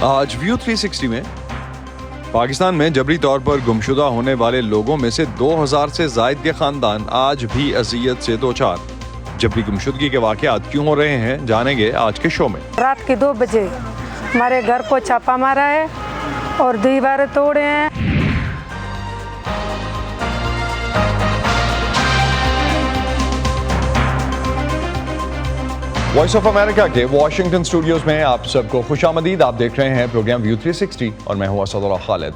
आज व्यू 360 में पाकिस्तान में जबरी तौर पर गुमशुदा होने वाले लोगों में से 2000 से जायद के खानदान आज भी अजियत से दो चार। जबरी गुमशुदगी के वाकयात क्यों हो रहे हैं, जानेंगे आज के शो में। रात के 2 बजे हमारे घर को छापा मारा है और दीवारें तोड़े हैं। वॉइस ऑफ अमेरिका के वॉशिंगटन स्टूडियोज में आप सबको खुशामदीद। आप देख रहे हैं प्रोग्राम व्यू 360 और मैं हूं असदुल्लाह खालिद।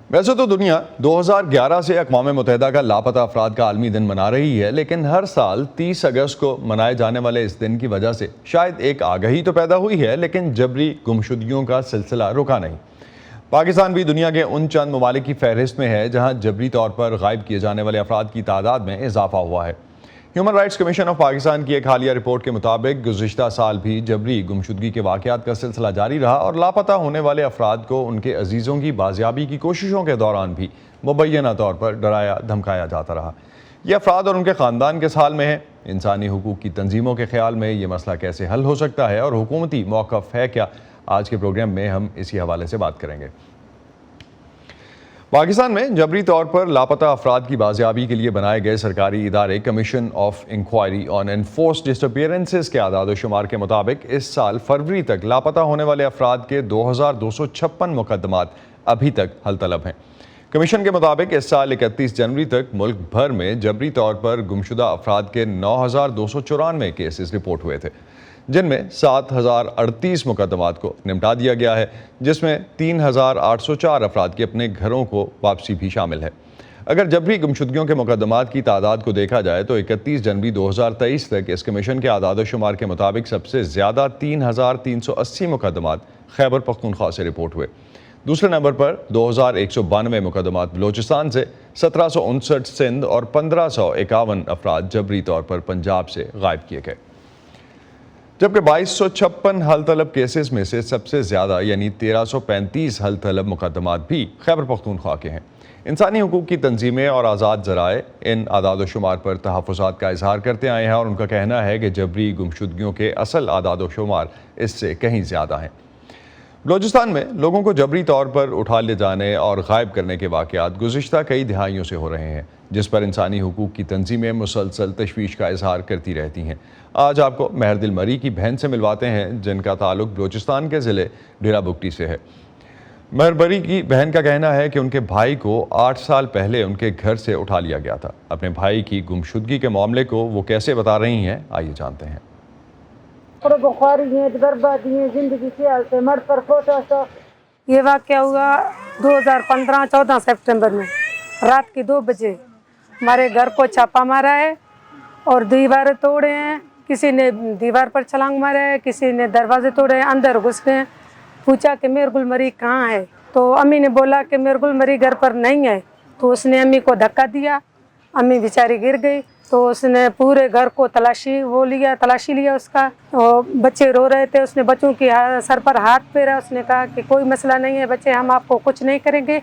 वैसे तो दुनिया 2011 से अक़वाम मुत्तहिदा का लापता अफराद का आलमी दिन मना रही है, लेकिन हर साल 30 अगस्त को मनाए जाने वाले इस दिन की वजह से शायद एक आगाही तो पैदा हुई है, लेकिन जबरी गुमशुदगियों का सिलसिला रुका नहीं। पाकिस्तान भी दुनिया के उन चंद ममालिक की फहरिस्त में है जहाँ जबरी तौर पर गायब किए जाने वाले अफराद की तादाद में इजाफा हुआ है। Human rights commission of Pakistan की एक हालिया रिपोर्ट के मुताबिक गुज़िश्ता साल भी जबरी गुमशुदगी के वाक़यात का सिलसिला जारी रहा और लापता होने वाले अफराद को उनके अजीज़ों की बाजियाबी की कोशिशों के दौरान भी मुबैना तौर पर डराया धमकाया जाता रहा। ये अफराद और उनके ख़ानदान किस हाल में हैं, इंसानी हुकूक की तंजीमों के ख्याल में ये मसला कैसे हल हो सकता है और हुकूमती मौक़िफ़ है क्या, आज के प्रोग्राम में हम इसी हवाले से बात करेंगे। पाकिस्तान में जबरी तौर पर लापता अफराद की बाजियाबी के लिए बनाए गए सरकारी इदारे commission of inquiry on enforced disappearances के आदाद शुमार के मुताबिक इस साल फरवरी तक लापता होने वाले अफराद के 2256 मुकदमात अभी तक हल तलब हैं। कमीशन के मुताबिक इस साल 31 जनवरी तक मुल्क भर में जबरी तौर पर गुमशुदा अफराद के 9294 केसेस रिपोर्ट हुए थे, जिनमें 7038 मुकदमात को निपटा दिया गया है, जिसमें 3804 अफराद के अपने घरों को वापसी भी शामिल है। अगर जबरी गुमशुदगियों के मुकदमात की तादाद को देखा जाए तो 31 जनवरी 2023 तक इस कमीशन के आदाद शुमार के मुताबिक सबसे ज़्यादा 3380 मुकदमात खैबर पख्तूनख्वा से रिपोर्ट हुए। दूसरे नंबर पर 2192 मुकदमात बलोचिस्तान से, 1759 सिंध और 1551 अफराद जबरी तौर पर पंजाब से गायब किए गए। जबकि 2256 हल तलब केसेस में से सबसे ज़्यादा यानी 1335 हल तलब मुकदमात भी खैबर पख्तूनख्वा के हैं। इंसानी हुकूक की तंजीमें और आज़ाद ज़राए इन आदाद शुमार पर तहफ़्फ़ुज़ात का इजहार करते आए हैं और उनका कहना है कि जबरी गुमशुदगियों के असल आदाद शुमार इससे कहीं ज़्यादा हैं। बलोचिस्तान में लोगों को जबरी तौर पर उठा ले जाने और गायब करने के वाक़यात गुज़िश्ता कई दिहाइयों से हो रहे हैं, जिस पर इंसानी हुकूक की तंजीमें मुसलसल तशवीश का इजहार करती रहती हैं। आज आपको महरदिल मरी की बहन से मिलवाते हैं, जिनका ताल्लुक बलोचिस्तान के ज़िले डेरा बुगटी से है। महरबरी की बहन का कहना है कि उनके भाई को 8 साल पहले उनके घर से उठा लिया गया था। अपने भाई की गुमशुदगी के मामले को वो कैसे बता रही हैं, आइए जानते हैं। ये वाक़या हुआ 2015-14 सितंबर में रात के 2 बजे हमारे घर को छापा मारा है और दीवारें तोड़े हैं। किसी ने दीवार पर छलांग मारा है, किसी ने दरवाजे तोड़े हैं, अंदर घुस गए। पूछा कि मेरे गुलमरी कहाँ है, तो अम्मी ने बोला कि मेरे गुलमरी घर पर नहीं है। तो उसने अम्मी को धक्का दिया, अम्मी बेचारी गिर गई। तो उसने पूरे घर को तलाशी लिया उसका। और बच्चे रो रहे थे, उसने बच्चों की सर पर हाथ फेरा। उसने कहा कि कोई मसला नहीं है बच्चे, हम आपको कुछ नहीं करेंगे,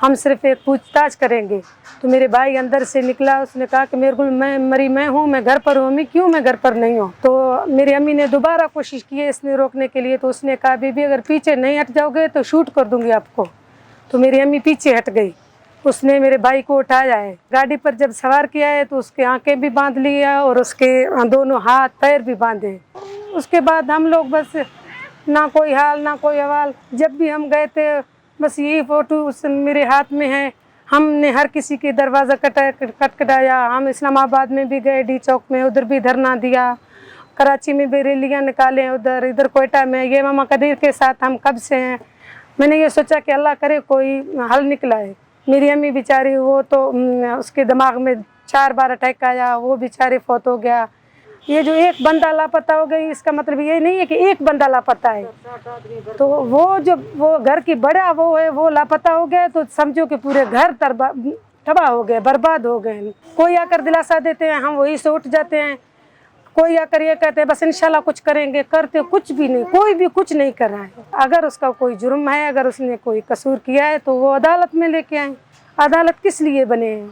हम सिर्फ एक पूछताछ करेंगे। तो मेरे भाई अंदर से निकला, उसने कहा कि मेरे गुलमरी मैं हूँ, मैं घर पर हूँ। अम्मी क्यों मैं घर पर नहीं हूँ? तो मेरी अम्मी ने दोबारा कोशिश की है इसने रोकने के लिए। तो उसने कहा बीबी अगर पीछे नहीं हट जाओगे तो शूट कर दूंगी आपको। तो मेरी अम्मी पीछे हट गई। उसने मेरे भाई को उठाया है, गाड़ी पर जब सवार किया है तो उसके आंखें भी बांध लिया और उसके दोनों हाथ पैर भी बांधे। उसके बाद हम लोग बस ना कोई हाल ना कोई अहवाल। जब भी हम गए थे बस यही फ़ोटो उस मेरे हाथ में है। हमने हर किसी के दरवाज़ा खटखटाया। हम इस्लामाबाद में भी गए, डी चौक में, उधर भी धरना दिया। कराची में भी रैलियाँ निकाले, इधर कोयटा में। ये मामा कदीर के साथ हम कब से हैं। मैंने ये सोचा कि अल्लाह करे कोई हल निकला है। मेरी अम्मी बेचारी, वो तो उसके दिमाग में 4 बार अटैक आया, वो बेचारे फौत हो गया। ये जो एक बंदा लापता हो गई, इसका मतलब ये नहीं है कि एक बंदा लापता है। तो वो घर की बड़ा वो है, वो लापता हो गया तो समझो कि पूरे घर तबाह हो गए, बर्बाद हो गए। कोई आकर दिलासा देते हैं, हम वही से उठ जाते हैं। कोई आकर ये कहते हैं बस इंशाल्लाह कुछ करेंगे, करते कुछ भी नहीं, कोई भी कुछ नहीं कर रहा है। अगर उसका कोई जुर्म है, अगर उसने कोई कसूर किया है तो वो अदालत में लेके आए। अदालत किस लिए बने हैं?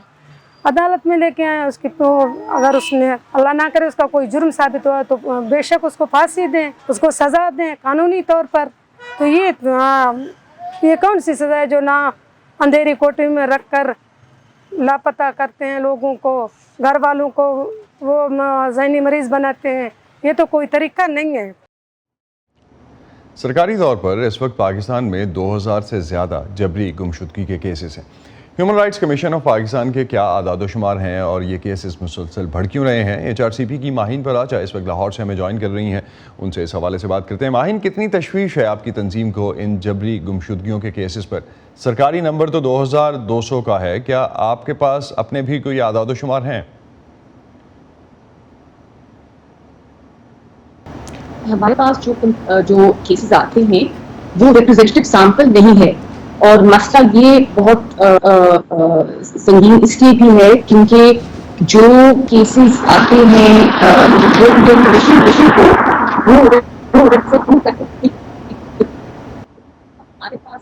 अदालत में लेके आए उसकी, तो अगर उसने अल्लाह ना करे उसका कोई जुर्म साबित हुआ तो बेशक उसको फांसी दें, उसको सज़ा दें कानूनी तौर पर। तो ये कौन सी सज़ा है जो ना अंधेरी कोठरी में रख कर लापता करते हैं लोगों को, घर वालों को वो ज़हनी मरीज़ बनाते हैं। ये तो कोई तरीका नहीं है। सरकारी तौर पर इस वक्त पाकिस्तान में 2000 से ज़्यादा जबरी गुमशुदगी के केसेस हैं। Human rights commission of Pakistan के क्या आदाद शुमार हैं और ये केसेस मुसलसल बढ़ क्यों रहे हैं? HRCP की माहिन पराचा इस वक्त लाहौर से हमें ज्वाइन कर रही हैं, उनसे इस हवाले से बात करते हैं। माहिन, कितनी तशवीश है आपकी तंजीम को इन जबरी गुमशुदगियों के केसेस पर? सरकारी नंबर तो 2200 का है, क्या आपके पास अपने भी कोई आदाद शुमार हैं? हमारे पास जो केसेस आते हैं वो रिप्रेजेंटेटिव सैंपल नहीं है, और मसला ये बहुत संगीन इसलिए भी है क्योंकि जो केसेस आते हैं वो कमीशन को वो रिपोर्ट नहीं करते। हमारे पास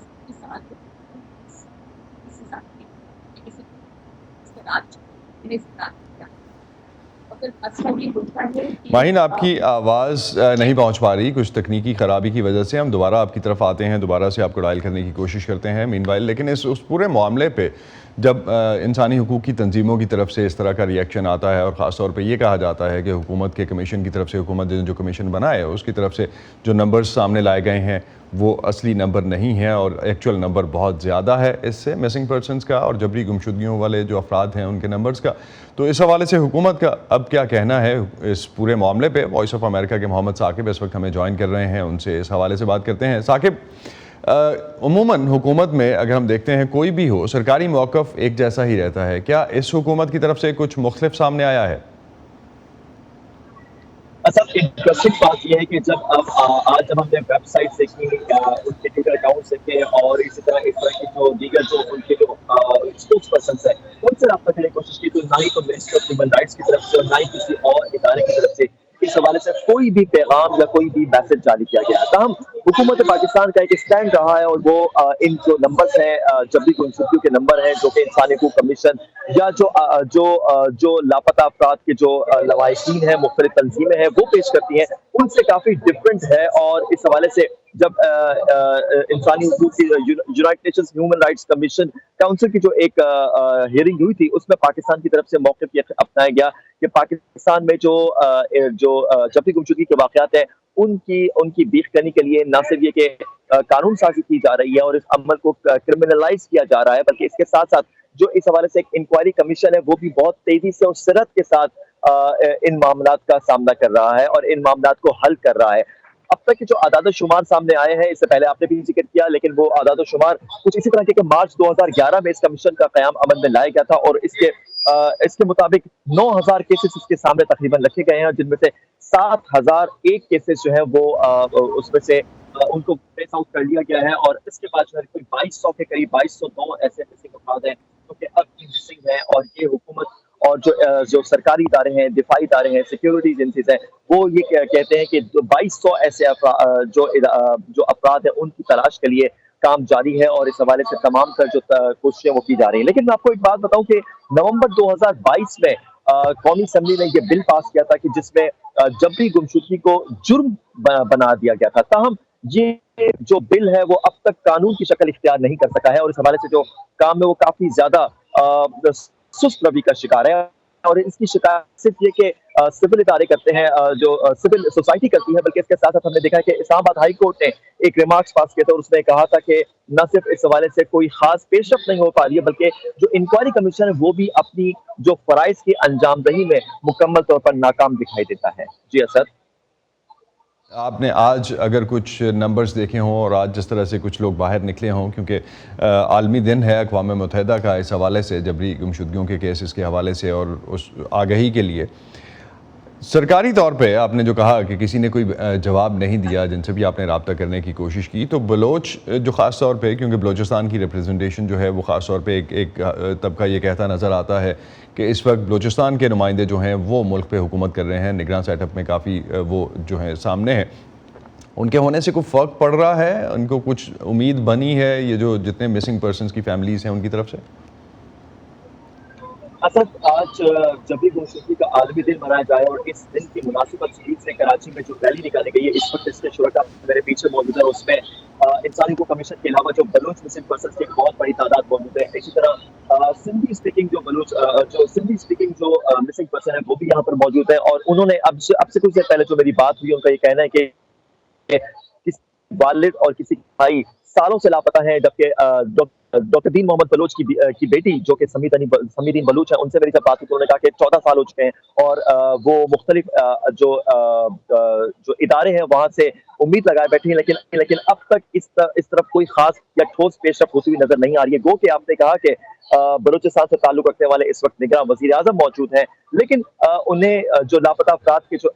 माहिन, आपकी आवाज़ नहीं पहुंच पा रही, कुछ तकनीकी ख़राबी की वजह से। हम दोबारा आपकी तरफ आते हैं, दोबारा से आपको डायल करने की कोशिश करते हैं मीनवाइल। लेकिन उस पूरे मामले पे जब इंसानी हुकूक की तंजीमों की तरफ से इस तरह का रिएक्शन आता है और ख़ास तौर पे ये कहा जाता है कि हुकूमत के कमीशन की तरफ से, हुकूमत ने जो कमीशन बनाया है उसकी तरफ से जो नंबर्स सामने लाए गए हैं वो असली नंबर नहीं है और एक्चुअल नंबर बहुत ज़्यादा है इससे, मिसिंग पर्सनस का और जबरी गुमशुदगियों वाले जो अफराद हैं उनके नंबर्स का। तो इस हवाले से हुकूमत का अब क्या कहना है इस पूरे मामले पे? वॉइस ऑफ अमेरिका के मोहम्मद साकिब इस वक्त हमें ज्वाइन कर रहे हैं, उनसे इस हवाले से बात करते हैं। साकिब, उमूमन हुकूमत में अगर हम देखते हैं कोई भी हो, सरकारी मौक़िफ़ एक जैसा ही रहता है, क्या इस हुकूमत की तरफ से कुछ मुख्तलिफ सामने आया है? सब इंटरेस्टिंग बात यह है कि आज जब हमने वेबसाइट देखी, उनके ट्विटर अकाउंट देखे और इसी तरह इस तरह की जो दीगर जो उनके जो स्पोक्स पर्सन है उनसे रब्ता करने की कोशिश की, तो ना ही तो मिनिस्ट्री ऑफ ह्यूमन राइट्स की तरफ से और ना ही किसी और इदारे की तरफ से इस हवाले से कोई भी पैगाम या कोई भी मैसेज जारी किया गया। तमाम हुकूमत पाकिस्तान का एक स्टैंड रहा है और वो इन जो नंबर्स हैं, जबरी गुमशुदगियों के नंबर हैं जो कि इंसानी हुकूक कमीशन या जो लापता अफराद के जो लवाहिकीन हैं, मुख्तलिफ तंजीमें हैं वो पेश करती हैं, उनसे काफ़ी डिफरेंट है। और इस हवाले से जब इंसानी हुकूक की United Nations human rights commission council की जो एक हियरिंग हुई थी उसमें पाकिस्तान की तरफ से मौक़िफ़ ये अपनाया गया कि पाकिस्तान में जो जबरी गुमशुदगी के वाक़यात हैं उनकी बीख करने के लिए न सिर्फ ये कि कानून साजी की जा रही है और इस अमल को क्रिमिनलाइज किया जा रहा है, बल्कि इसके साथ साथ जो इस हवाले से एक इंक्वायरी कमीशन है वो भी बहुत तेजी से और सरत के साथ इन मामलात का सामना कर रहा है और इन मामलात को हल कर रहा है। अब तक के जो आदाद शुमार सामने आए हैं, इससे पहले आपने भी जिक्र किया, लेकिन वो आदाद शुमार कुछ इसी तरह के कि मार्च 2011 में इस कमीशन का क़याम अमल में लाया गया था और इसके मुताबिक 9000 केसेस इसके सामने तकरीबन रखे गए हैं, जिनमें से 7001 केसेस जो है वो उसमें से उनको ट्रेस आउट कर लिया गया है। और इसके बाद जो है कोई 2200 के करीब 2202 ऐसे मिसिंग अफराद हैं जो कि अब भी मिसिंग है। और ये हुकूमत और जो सरकारी इदारे हैं, दिफाई इदारे हैं, सिक्योरिटी एजेंसीज हैं, वो ये कहते हैं कि 2200 ऐसे जो अफराद हैं उनकी तलाश के लिए काम जारी है और इस हवाले से तमाम तर जो कोशिशें वो की जा रही हैं। लेकिन मैं आपको एक बात बताऊं कि नवंबर 2022 में कौमी असम्बली ने यह बिल पास किया था कि जिसमें जबरी गुमशुदगी को जुर्म बना दिया गया था। ताहम ये जो बिल है वो अब तक कानून की शक्ल इख्तियार नहीं कर सका है और इस हवाले से जो काम है वो काफी ज्यादा सुस्त रवि का शिकार है। और इसकी शिकायत सिर्फ ये कि सिविल इदारे करते हैं, जो सिविल सोसाइटी करती है, बल्कि इसके साथ साथ हमने देखा है कि इस्लामाबाद हाई कोर्ट ने एक रिमार्क्स पास किया था और उसने कहा था कि न सिर्फ इस हवाले से कोई खास पेशरफ्त नहीं हो पा रही है, बल्कि जो इंक्वायरी कमीशन है वो भी अपनी जो फराइज की अंजामदही में मुकम्मल तौर पर नाकाम दिखाई देता है। जी असद, आपने आज अगर कुछ नंबर्स देखे हों और आज जिस तरह से कुछ लोग बाहर निकले हों, क्योंकि आलमी दिन है अक़वाम मुत्तहिदा का इस हवाले से, जबरी गुमशुदगियों के केसेस के हवाले से, और उस आगही के लिए सरकारी तौर पे आपने जो कहा कि किसी ने कोई जवाब नहीं दिया जिनसे भी आपने रब्ता करने की कोशिश की, तो बलोच जो ख़ास तौर पे, क्योंकि बलोचिस्तान की रिप्रेजेंटेशन जो है वो ख़ास तौर पे एक तबका ये कहता नज़र आता है कि इस वक्त बलोचिस्तान के नुमाइंदे जो हैं वो मुल्क पे हुकूमत कर रहे हैं, निगरान सेटअप में काफ़ी वो जो है सामने है, उनके होने से कोई फ़र्क पड़ रहा है? उनको कुछ उम्मीद बनी है ये जो जितने मिसिंग पर्सनस की फैमिलीज़ हैं उनकी तरफ से? असद आज जब भी गुमशुदगी का आलमी दिन मनाया जाए और इस दिन की मुनासिबत से कराची में जो रैली निकाली गई है, इस वक्त इसके शुरका मेरे पीछे मौजूद है, उसमें इंसानी हकूक कमीशन के अलावा जो बलूच मिसिंग पर्सन की एक बहुत बड़ी तादाद मौजूद है। इसी तरह सिंधी स्पीकिंग जो मिसिंग पर्सन है वो भी यहाँ पर मौजूद है, और उन्होंने अब से कुछ देर पहले जो मेरी बात हुई, उनका ये कहना है कि किसी वालिद और किसी भाई सालों से लापता है, जबकि डॉक्टर दीन मोहम्मद बलोच की बेटी जो कि समीदीन बलूच है, उनसे मेरी जब बात हुई तो उन्होंने कहा कि 14 साल हो चुके हैं, और वो मुख्तलिफ जो इदारे हैं वहां से उम्मीद लगाए बैठे हैं, लेकिन अब तक इस तरफ कोई खास या ठोस पेशरफ होती हुई नजर नहीं आ रही है। गो कि आपने कहा कि बलूचिस्तान से ताल्लुक रखने वाले इस वक्त निगरान वजीर आजम मौजूद हैं, लेकिन उन्हें जो लापता अफराद के जो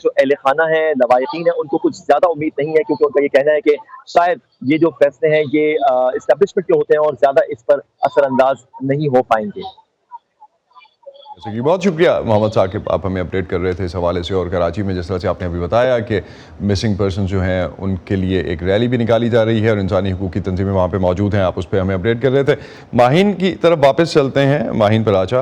अहले खाना है, लवाहिकीन है, उनको कुछ ज्यादा उम्मीद नहीं है, क्योंकि उनका ये कहना है कि शायद ये जो फैसले हैं ये इस्टेब्लिशमेंट के होते हैं और ज्यादा इस पर असरअंदाज नहीं हो पाएंगे। जैसे कि बहुत शुक्रिया मोहम्मद साकिब, आप हमें अपडेट कर रहे थे इस हवाले से। और कराची में जिस तरह से आपने अभी बताया कि मिसिंग पर्सन जो हैं उनके लिए एक रैली भी निकाली जा रही है और इंसानी हकूक़ की तंजीमें वहाँ पे मौजूद हैं, आप उस पर हमें अपडेट कर रहे थे। माहीन की तरफ वापस चलते हैं। माहीन पराचा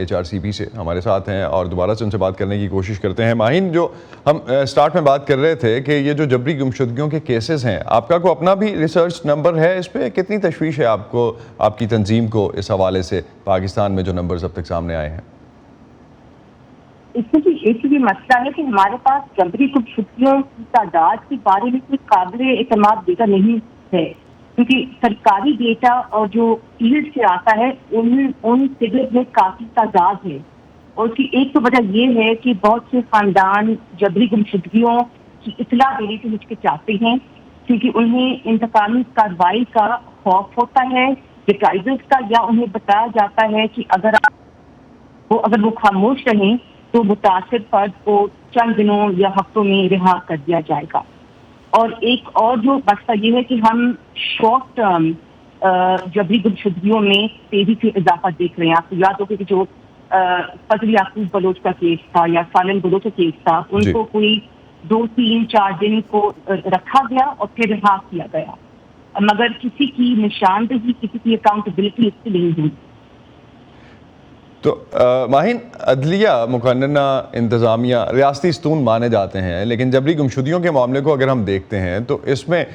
HRCP से हमारे साथ हैं और दोबारा से उनसे बात करने की कोशिश करते हैं। माहीन, जो हम स्टार्ट में बात कर रहे थे कि ये जो जबरी गुमशुदगियों के केसेस हैं, आपका को अपना भी रिसर्च नंबर है इस पर? कितनी तशवीश है आपको, आपकी तंजीम को, इस हवाले से पाकिस्तान में जो नंबर्स अब तक सामने आए हैं? इसमें एक ये मसला है कि हमारे पास जबरी गुमशुदगियों की तादाद के बारे में कोई काबिल एतमाद डेटा नहीं है, क्योंकि सरकारी डेटा और जो फील्ड से आता है उन फिगर में काफी तादाद है। और उसकी एक तो वजह ये है कि बहुत से खानदान जबरी गुमशुदगियों की इतला देने से हिचकिचाते हैं, क्योंकि उन्हें इंतकामी कार्रवाई का खौफ होता है, रिप्राइजल्स का, या उन्हें बताया जाता है कि अगर वो खामोश रहें तो मुतासिर फर्द को चंद दिनों या हफ्तों में रिहा कर दिया जाएगा। और एक और जो मसला ये है कि हम शॉर्ट टर्म जबरी गुमशुदगियों में तेजी से इजाफा देख रहे हैं। आपको याद होगा कि जो फजल याकूब बलोच का केस था या सालन बलोच का केस था, उनको कोई 2, 3, 4 दिन को रखा गया और फिर रिहा किया गया, मगर किसी की निशानदेही, किसी की अकाउंटेबिलिटी इससे नहीं हुई। तो माहीन, अदलिया, मुकन्नना इंतज़ामिया रियासती स्तून माने जाते हैं, लेकिन जबरी गुमशुदगियों के मामले को अगर हम देखते हैं तो इसमें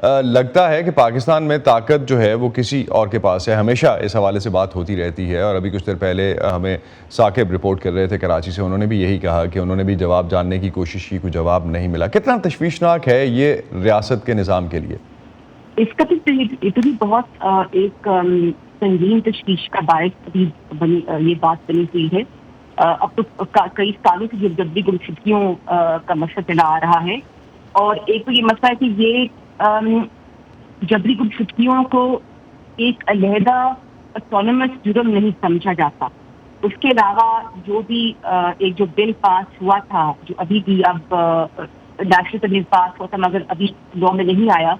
लगता है कि पाकिस्तान में ताकत जो है वो किसी और के पास है। हमेशा इस हवाले से बात होती रहती है, और अभी कुछ देर पहले हमें साकिब रिपोर्ट कर रहे थे कराची से, उन्होंने भी यही कहा कि उन्होंने भी जवाब जानने की कोशिश की, कोई जवाब नहीं मिला। कितना तशवीशनाक है ये रियासत के निज़ाम के लिए? इसका तो भी बहुत एक संगीन तशवीश का बायस अभी ये बात बनी हुई है। अब तो कई सालों से जबरी गुमशुदगियों का मसला चला आ रहा है, और एक तो ये मसला है कि ये जबरी गुमशुदगियों को एक अलहदा ऑटोनमस जुर्म नहीं समझा जाता। उसके अलावा जो भी एक जो बिल पास हुआ था, जो अभी भी अब नेशनल बिल पास हुआ था मगर अभी लॉ में नहीं आया,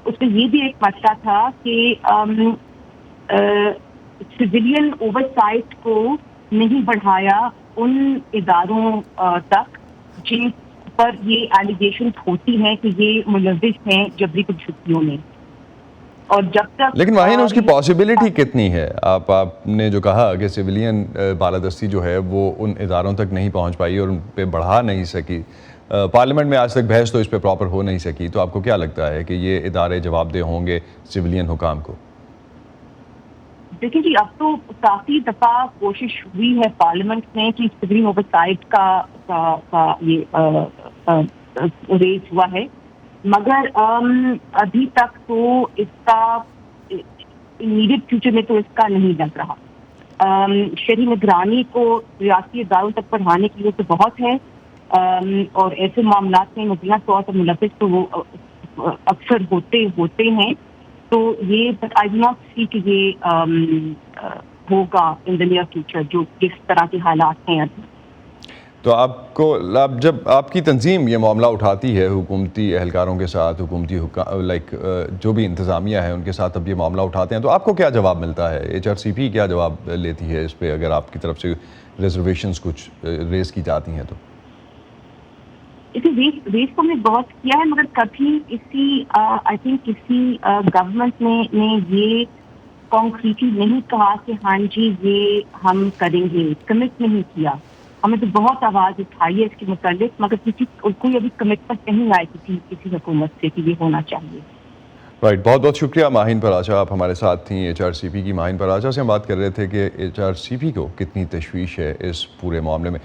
उसमें ये भी एक मसला था कि सिविलियन ओवरसाइट को नहीं बढ़ाया उन इदारों तक जिन पर ये एलिगेशन होती हैं कि ये मुलविस हैं जबरी गुमशुदगियों में। और जब तक लेकिन माहीन, उसकी पॉसिबिलिटी कितनी है? आपने जो कहा कि सिविलियन बालादस्ती जो है वो उन इदारों तक नहीं पहुंच पाई और उन पे बढ़ा नहीं सकी, पार्लियामेंट में आज तक बहस तो इस पे प्रॉपर हो नहीं सकी, तो आपको क्या लगता है कि ये इदारे जवाबदेह होंगे सिविलियन हुकाम को? देखिए जी, अब तो काफी दफा कोशिश हुई है पार्लियामेंट में कि सिविलियन ओवरसाइट का ये रेज हुआ है, मगर अभी तक तो इसका इमीडिएट फ्यूचर में तो इसका नहीं लग रहा। शहरी निगरानी को रियासती इदारों तक बढ़ाने की तो बहुत है, और ऐसे मामला में मुबैना तौर पर मुलविस तो वो अक्सर होते हैं। तो ये आई डू नॉट सी कि ये होगा इन द नियर फ्यूचर जो जिस तरह के हालात हैं अभी। तो आपको जब आपकी तंजीम ये मामला उठाती है हुकूमती एहलकारों के साथ, हुकूमती जो भी इंतज़ामिया है उनके साथ, अब ये मामला उठाते हैं तो आपको क्या जवाब मिलता है? HRCP क्या जवाब लेती है इस पर, अगर आपकी तरफ से रिजर्वेशंस कुछ रेज़ की जाती हैं तो? इसे रेस को हमने बहुत किया है, मगर कभी किसी आई थिंक किसी गवर्नमेंट ने ये کانکریٹلی نہیں کہا کہ ہاں جی یہ ہم کریں گے، کمٹ نہیں کیا. ہمیں تو بہت آواز اٹھائی ہے اس کے متعلق، مگر کوئی ابھی کمٹمنٹ نہیں آئی کسی حکومت سے کہ یہ ہونا چاہیے. رائٹ، بہت بہت شکریہ ماہین پراچا، آپ ہمارے ساتھ تھیں. ایچ آر سی پی کی ماہین پراچا سے ہم بات کر رہے تھے کہ ایچ آر سی پی کو کتنی تشویش ہے اس پورے معاملے میں.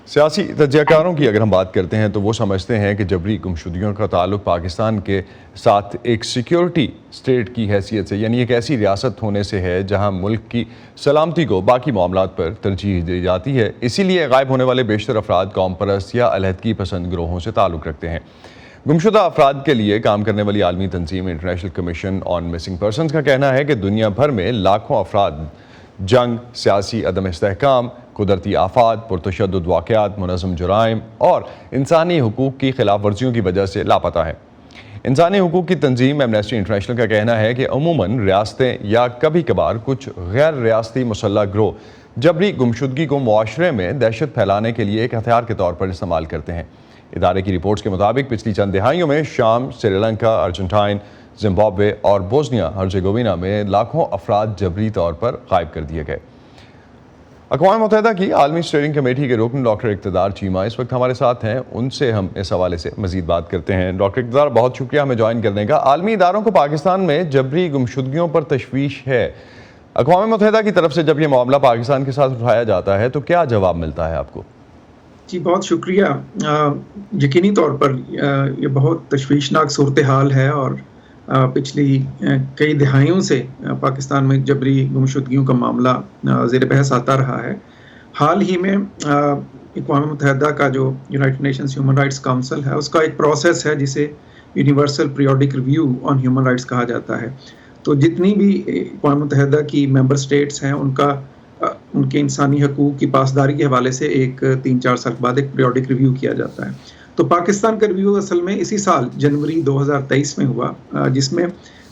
سیاسی تجزیہ کاروں کی اگر ہم بات کرتے ہیں تو وہ سمجھتے ہیں کہ جبری گمشدگیوں کا تعلق پاکستان کے ساتھ ایک سیکیورٹی سٹیٹ کی حیثیت سے، یعنی ایک ایسی ریاست ہونے سے ہے جہاں ملک کی سلامتی کو باقی معاملات پر ترجیح دی جاتی ہے. اسی لیے غائب ہونے والے بیشتر افراد قوم پرست یا علیحدگی پسند گروہوں سے تعلق رکھتے ہیں. گمشدہ افراد کے لیے کام کرنے والی عالمی تنظیم انٹرنیشنل کمیشن آن مسنگ پرسنز کا کہنا ہے کہ دنیا بھر میں لاکھوں افراد جنگ، سیاسی عدم استحکام، قدرتی آفات، پرتشدد واقعات، منظم جرائم اور انسانی حقوق کی خلاف ورزیوں کی وجہ سے لاپتہ ہیں. انسانی حقوق کی تنظیم ایمنسٹی انٹرنیشنل کا کہنا ہے کہ عموماً ریاستیں یا کبھی کبھار کچھ غیر ریاستی مسلح گروہ جبری گمشدگی کو معاشرے میں دہشت پھیلانے کے لیے ایک ہتھیار کے طور پر استعمال کرتے ہیں. ادارے کی رپورٹس کے مطابق پچھلی چند دہائیوں میں شام، سری لنکا، ارجنٹائن، زمبابوے اور بوسنیا ہرزیگووینا میں لاکھوں افراد جبری طور پر غائب کر دیے گئے. اقوام متحدہ کی عالمی اسٹیئرنگ کمیٹی کے رکن ڈاکٹر اقتدار چیمہ اس وقت ہمارے ساتھ ہیں. ان سے ہم اس حوالے سے مزید بات کرتے ہیں. ڈاکٹر اقتدار، بہت شکریہ ہمیں جوائن کرنے کا. عالمی اداروں کو پاکستان میں جبری گمشدگیوں پر تشویش ہے. اقوام متحدہ کی طرف سے جب یہ معاملہ پاکستان کے ساتھ اٹھایا جاتا ہے تو کیا جواب ملتا ہے آپ کو؟ جی بہت شکریہ. یقینی طور پر یہ بہت تشویشناک صورتحال ہے اور پچھلی کئی دہائیوں سے پاکستان میں جبری گمشدگیوں کا معاملہ زیر بحث آتا رہا ہے. حال ہی میں اقوام متحدہ کا جو United nations human rights council ہے اس کا ایک پروسیس ہے جسے universal periodic review on human rights کہا جاتا ہے. تو جتنی بھی اقوام متحدہ کی ممبر سٹیٹس ہیں ان کے انسانی حقوق کی پاسداری کے حوالے سے ایک 3-4 سال بعد ایک پیریوڈک ریویو کیا جاتا ہے. تو پاکستان کا ریویو اصل میں اسی سال جنوری 2023 میں ہوا، جس میں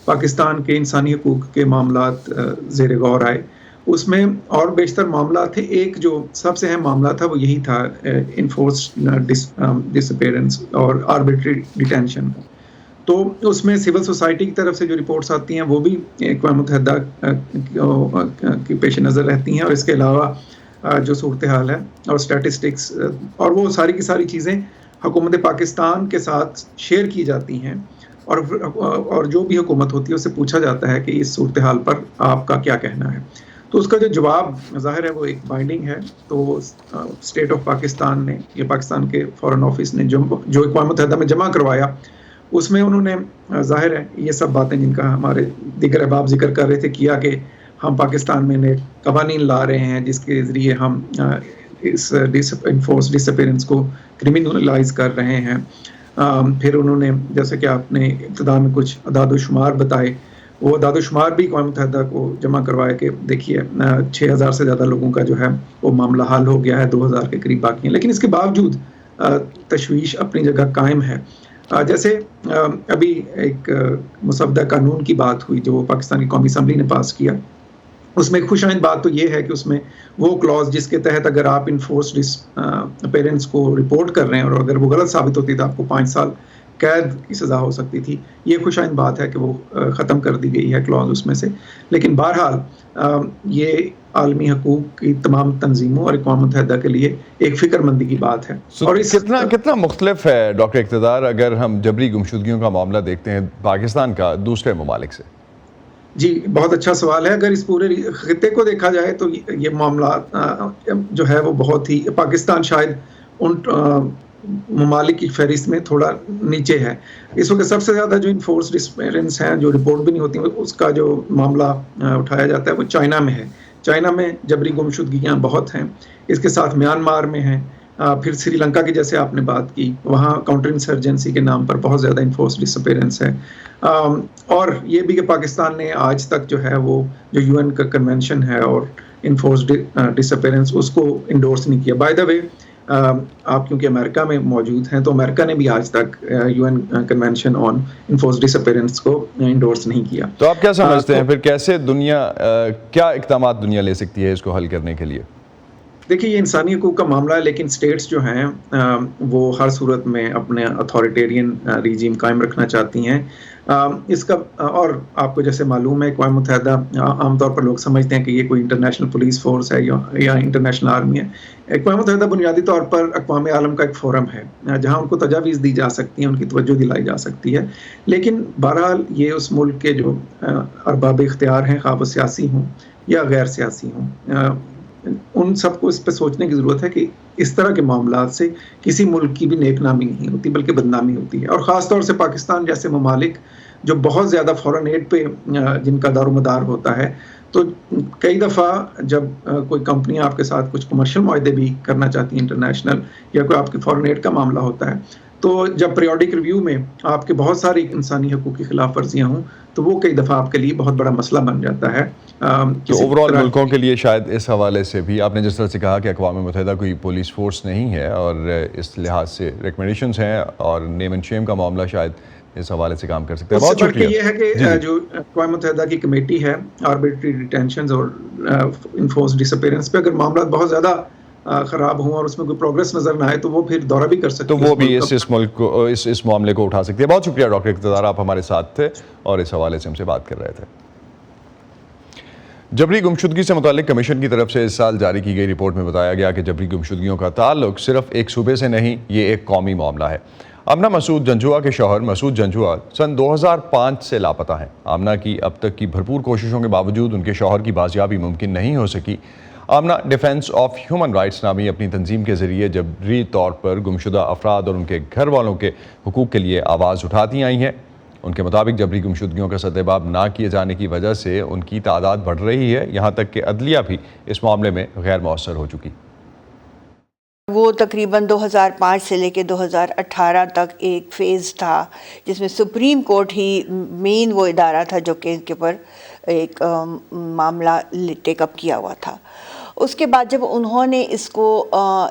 پاکستان کے انسانی حقوق کے معاملات زیر غور آئے. اس میں اور بیشتر معاملات تھے. ایک جو سب سے اہم معاملہ تھا وہ یہی تھا انفورسڈ ڈس اپیئرنس اور آربیٹری ڈیٹینشن. تو اس میں سول سوسائٹی کی طرف سے جو رپورٹس آتی ہیں وہ بھی اقوام متحدہ کے پیش نظر رہتی ہیں، اور اس کے علاوہ جو صورتحال ہے اور اسٹیٹسٹکس اور وہ ساری کی ساری چیزیں حکومت پاکستان کے ساتھ شیئر کی جاتی ہیں، اور جو بھی حکومت ہوتی ہے اس سے پوچھا جاتا ہے کہ اس صورتحال پر آپ کا کیا کہنا ہے. تو اس کا جو جواب ظاہر ہے وہ ایک بائنڈنگ ہے. تو اسٹیٹ آف پاکستان نے، یہ پاکستان کے فارن آفس نے جو اقوام متحدہ میں جمع کروایا، اس میں انہوں نے ظاہر ہے یہ سب باتیں جن کا ہمارے دیگر احباب ذکر کر رہے تھے کیا کہ ہم پاکستان میں نئے قوانین لا رہے ہیں جس کے ذریعے ہم اس انفورس ڈس اپیئرنس کو کرمنلائز کر رہے ہیں. پھر انہوں نے جیسے کہ آپ نے ابتدا میں کچھ اعداد و شمار بتائے، وہ اعداد و شمار بھی اقوام متحدہ کو جمع کروائے کہ دیکھیے 6000 سے زیادہ لوگوں کا جو ہے وہ معاملہ حل ہو گیا ہے، 2000 کے قریب باقی ہیں. لیکن اس کے باوجود تشویش اپنی جگہ قائم ہے. جیسے ابھی ایک مسودہ قانون کی بات ہوئی جو پاکستان کی قومی اسمبلی نے پاس کیا، اس میں خوش آئند بات تو یہ ہے کہ اس میں وہ کلاز جس کے تحت اگر آپ انفورسڈ اپیئرنس کو رپورٹ کر رہے ہیں اور اگر وہ غلط ثابت ہوتی تو آپ کو 5 سال قید کی سزا ہو سکتی تھی. یہ خوش آئند بات ہے کہ وہ ختم کر دی گئی ہے کلاز اس میں سے. لیکن بہرحال یہ عالمی حقوق کی تمام تنظیموں اور اقوام متحدہ کے لیے ایک فکر مندی کی بات ہے. اور کتنا مختلف ہے ڈاکٹر اقتدار اگر ہم جبری گمشدگیوں کا معاملہ دیکھتے ہیں پاکستان کا دوسرے ممالک سے؟ جی بہت اچھا سوال ہے. اگر اس پورے خطے کو دیکھا جائے تو یہ معاملات جو ہے وہ بہت ہی، پاکستان شاید ان ممالک کی فہرست میں تھوڑا نیچے ہے. اس وقت سب سے زیادہ جو انفورسڈ ڈسپیئرنس ہیں جو رپورٹ بھی نہیں ہوتی اس کا جو معاملہ اٹھایا جاتا ہے وہ چائنا میں ہے. چائنا میں جبری گمشدگیاں بہت ہیں. اس کے ساتھ میانمار میں ہیں. پھر سری لنکا کی جیسے آپ نے بات کی، وہاں کاؤنٹر انسرجنسی کے نام پر بہت زیادہ انفورسڈ ڈس اپیئرنس ہے. اور یہ بھی کہ پاکستان نے آج تک جو ہے وہ جو UN کا کنونشن ہے اور انفورسڈ ڈس اپیئرنس اس کو انڈورس نہیں کیا. بائی دا وے آپ کیونکہ امریکہ میں موجود ہیں تو امریکہ نے بھی آج تک UN convention on enforced disappearance کو انڈورس نہیں کیا. تو آپ کیا سمجھتے ہیں پھر کیسے کیا اقدامات دنیا لے سکتی ہے اس کو حل کرنے کے لیے؟ دیکھیے یہ انسانی حقوق کا معاملہ ہے، لیکن سٹیٹس جو ہیں وہ ہر صورت میں اپنے اتھارٹیرین ریجیم قائم رکھنا چاہتی ہیں. اس کا اور آپ کو جیسے معلوم ہے اقوام متحدہ عام طور پر لوگ سمجھتے ہیں کہ یہ کوئی انٹرنیشنل پولیس فورس ہے یا انٹرنیشنل آرمی ہے. اقوام متحدہ بنیادی طور پر اقوام عالم کا ایک فورم ہے جہاں ان کو تجاویز دی جا سکتی ہیں, ان کی توجہ دلائی جا سکتی ہے. لیکن بہرحال یہ اس ملک کے جو ارباب اختیار ہیں, خواہ وہ سیاسی ہوں یا غیر سیاسی ہوں, ان سب کو اس پہ سوچنے کی ضرورت ہے کہ اس طرح کے معاملات سے کسی ملک کی بھی نیک نامی نہیں ہوتی بلکہ بدنامی ہوتی ہے. اور خاص طور سے پاکستان جیسے ممالک جو بہت زیادہ فورن ایڈ پہ جن کا دار و مدار ہوتا ہے, تو کئی دفعہ جب کوئی کمپنی آپ کے ساتھ کچھ کمرشل معاہدے بھی کرنا چاہتی ہیں انٹرنیشنل, یا کوئی آپ کی فورن ایڈ کا معاملہ ہوتا ہے, تو جب پیریوڈک ریویو میں آپ کے بہت ساری انسانی حقوق کی خلاف ورزیاں ہوں تو وہ کئی دفعہ آپ کے لیے بہت بڑا مسئلہ بن جاتا ہے. تو اوورآل ملکوں کے لیے شاید اس حوالے سے بھی آپ نے جس طرح سے کہا کہ اقوام متحدہ کوئی پولیس فورس نہیں ہے اور اس لحاظ سے ریکمنڈیشنز ہیں اور نیم اینڈ شیم کا معاملہ شاید اس حوالے سے کام کر سکتے ہیں. بہت شکریہ. یہ ہے کہ جو اقوام متحدہ کی کمیٹی ہے آربیٹری ڈیٹینشنز اور انفورس ڈسپیئرنس پہ, اگر معاملات بہت زیادہ خراب ہوں اور اس میں کوئی پروگریس نظر نہ آئے تو وہ پھر دورہ بھی کر سکتے ہیں, تو وہ بھی اس ملک کو اس معاملے کو اٹھا سکتے ہیں. بہت شکریہ ڈاکٹر اقتدار, آپ ہمارے ساتھ تھے اور اس حوالے سے ہم سے بات کر رہے تھے. جبری گمشدگی سے متعلق کمیشن کی طرف سے اس سال جاری کی گئی رپورٹ میں بتایا گیا کہ جبری گمشدگیوں کا تعلق صرف ایک صوبے سے نہیں, یہ ایک قومی معاملہ ہے. آمنہ مسعود جنجوعہ کے شوہر مسعود جنجوعہ سن 2005 سے لاپتہ ہیں. آمنہ کی اب تک کی بھرپور کوششوں کے باوجود ان کے شوہر کی بازیابی ممکن نہیں ہو سکی. Amina defence of human rights نامی اپنی تنظیم کے ذریعے جبری طور پر گمشدہ افراد اور ان کے گھر والوں کے حقوق کے لیے آواز اٹھاتی آئی ہیں. ان کے مطابق جبری گمشدگیوں کا سدباب نہ کیے جانے کی وجہ سے ان کی تعداد بڑھ رہی ہے, یہاں تک کہ عدلیہ بھی اس معاملے میں غیر مؤثر ہو چکی. وہ تقریباً 2005 سے لے کے 2018 تک ایک فیز تھا جس میں سپریم کورٹ ہی مین وہ ادارہ تھا جو کہ ان کے اوپر ایک معاملہ ٹیک اپ کیا ہوا تھا. اس کے بعد جب انہوں نے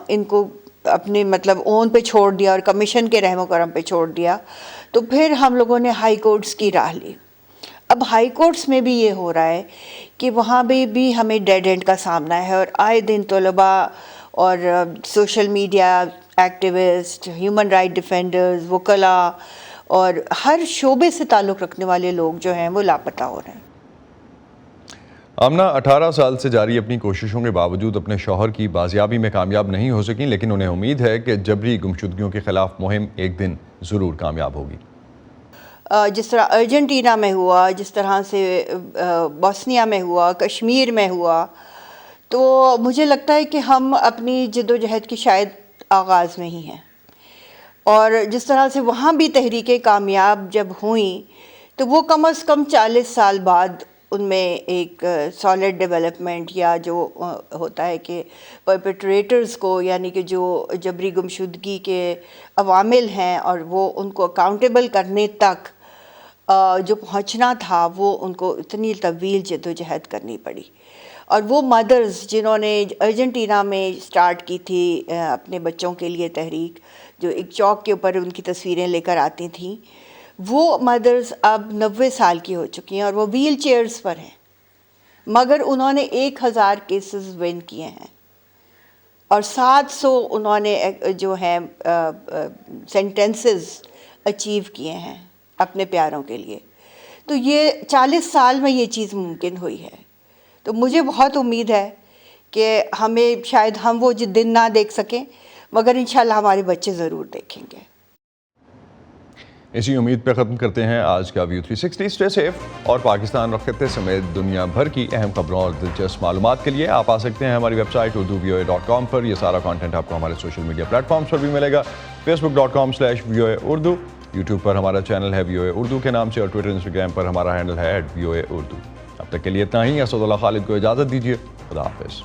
ان کو اپنے اون پہ چھوڑ دیا اور کمیشن کے رحم و کرم پہ چھوڑ دیا, تو پھر ہم لوگوں نے ہائی کورٹس کی راہ لی. اب ہائی کورٹس میں بھی یہ ہو رہا ہے کہ وہاں بھی ہمیں ڈیڈ اینڈ کا سامنا ہے, اور آئے دن طلباء اور social media activist, human right defenders, وکلاء اور ہر شعبے سے تعلق رکھنے والے لوگ جو ہیں وہ لاپتہ ہو رہے ہیں. آمنہ 18 سال سے جاری اپنی کوششوں کے باوجود اپنے شوہر کی بازیابی میں کامیاب نہیں ہو سکیں, لیکن انہیں امید ہے کہ جبری گمشدگیوں کے خلاف مہم ایک دن ضرور کامیاب ہوگی. جس طرح ارجنٹینا میں ہوا, جس طرح سے بوسنیا میں ہوا, کشمیر میں ہوا, تو مجھے لگتا ہے کہ ہم اپنی جد و جہد کی شاید آغاز میں ہی ہیں. اور جس طرح سے وہاں بھی تحریکیں کامیاب جب ہوئیں تو وہ کم از کم 40 سال بعد ان میں ایک سالڈ ڈیولپمنٹ یا جو ہوتا ہے کہ پرپیٹریٹرز کو, یعنی کہ جو جبری گمشدگی کے عوامل ہیں اور وہ ان کو اکاؤنٹیبل کرنے تک جو پہنچنا تھا, وہ ان کو اتنی طویل جد و جہد کرنی پڑی. اور وہ مدرز جنہوں نے ارجنٹینا میں سٹارٹ کی تھی اپنے بچوں کے لیے تحریک, جو ایک چوک کے اوپر ان کی تصویریں لے کر آتی تھیں, وہ مدرز اب 90 سال کی ہو چکی ہیں اور وہ ویل چیئرز پر ہیں, مگر انہوں نے 1000 کیسز ون کیے ہیں اور 700 انہوں نے جو ہیں سینٹنسز اچیو کیے ہیں اپنے پیاروں کے لیے. تو یہ 40 سال میں یہ چیز ممکن ہوئی ہے. تو مجھے بہت امید ہے کہ ہمیں شاید ہم وہ دن نہ دیکھ سکیں, مگر انشاءاللہ ہمارے بچے ضرور دیکھیں گے. اسی امید پہ ختم کرتے ہیں آج کا ویو 360. اسٹے سیف, اور پاکستان اور خطے سمیت دنیا بھر کی اہم خبروں اور دلچسپ معلومات کے لیے آپ آ سکتے ہیں ہماری ویب سائٹ urduvoa.com پر. یہ سارا کانٹینٹ آپ کو ہمارے سوشل میڈیا پلیٹ فارمز پر بھی ملے گا. facebook.com/VOA Urdu, یوٹیوب پر ہمارا چینل ہے VOA اردو کے نام سے, اور ٹویٹر انسٹاگرام پر ہمارا ہینڈل ہے @VOA Urdu. اب تک کے لیے اتنا ہی. اسد اللہ خالد کو اجازت دیجیے. خدا حافظ.